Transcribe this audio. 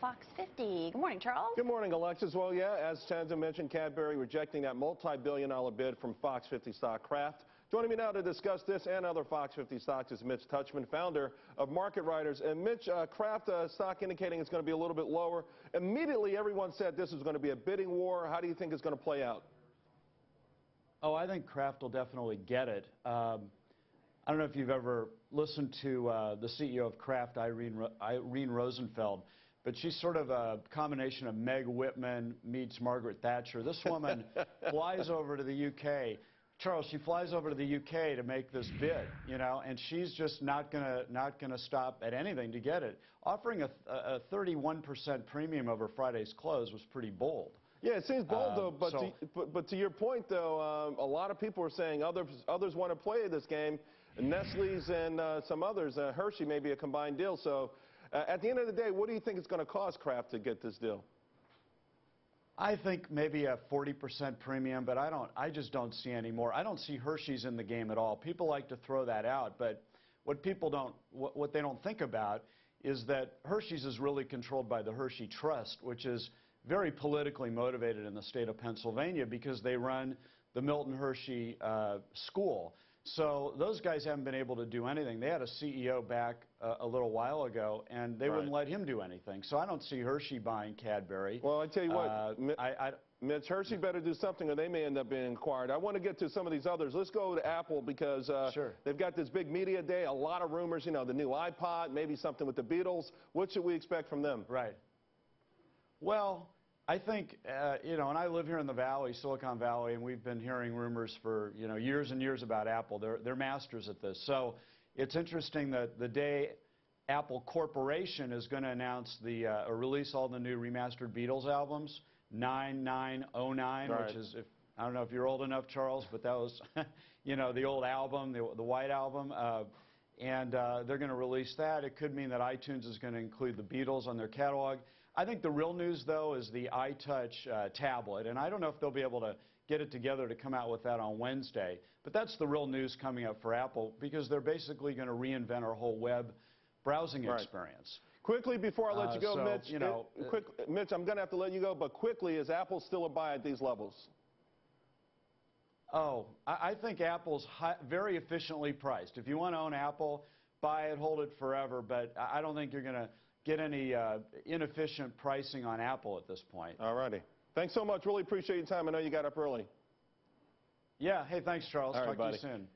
Fox 50. Good morning, Charles. Good morning, Alexis. Well, yeah, as Tenzin mentioned, Cadbury rejecting that multi-billion-dollar bid from Fox 50 stock Kraft. Joining me now to discuss this and other Fox 50 stocks is Mitch Tuchman, founder of MarketRiders. And Mitch, Kraft stock indicating it's going to be a little bit lower. Immediately, everyone said this was going to be a bidding war. How do you think it's going to play out? Oh, I think Kraft will definitely get it. I don't know if you've ever listened to the CEO of Kraft, Irene Rosenfeld, but she's sort of a combination of Meg Whitman meets Margaret Thatcher. This woman flies over to the UK. Charles, she flies over to the UK to make this bid, you know, and she's just not gonna stop at anything to get it. Offering a 31% premium over Friday's close was pretty bold. Yeah, it seems bold, though, but to your point, though, a lot of people are saying others want to play this game. Nestle's and some others, Hershey may be a combined deal. So at the end of the day, what do you think it's going to cost Kraft to get this deal? I think maybe a 40% premium, but I just don't see any more. I don't see Hershey's in the game at all. People like to throw that out, but what they don't think about is that Hershey's is really controlled by the Hershey Trust, which is very politically motivated in the state of Pennsylvania because they run the Milton Hershey School. So those guys haven't been able to do anything. They had a CEO back a little while ago, and they wouldn't let him do anything. So I don't see Hershey buying Cadbury. Well, I tell you what, Mitch, Hershey better do something or they may end up being acquired. I want to get to some of these others. Let's go to Apple because they've got this big media day, a lot of rumors, you know, the new iPod, maybe something with the Beatles. What should we expect from them? Right. Well, I think, you know, and I live here in the Valley, Silicon Valley, and we've been hearing rumors for, you know, years and years about Apple. They're masters at this. So it's interesting that the day Apple Corporation is going to announce or release all the new remastered Beatles albums, 9909, which is, I don't know if you're old enough, Charles, but that was, you know, the old album, the White Album. And they're going to release that. It could mean that iTunes is going to include the Beatles on their catalog. I think the real news, though, is the iTouch tablet. And I don't know if they'll be able to get it together to come out with that on Wednesday. But that's the real news coming up for Apple because they're basically going to reinvent our whole web browsing experience. Quickly, before I let you go, Mitch, you know, Mitch, I'm going to have to let you go. But quickly, is Apple still a buy at these levels? Oh, I think Apple's very efficiently priced. If you want to own Apple, buy it, hold it forever. But I don't think you're going to get any inefficient pricing on Apple at this point. All righty. Thanks so much. Really appreciate your time. I know you got up early. Yeah. Hey, thanks, Charles. All right, Talk to you soon.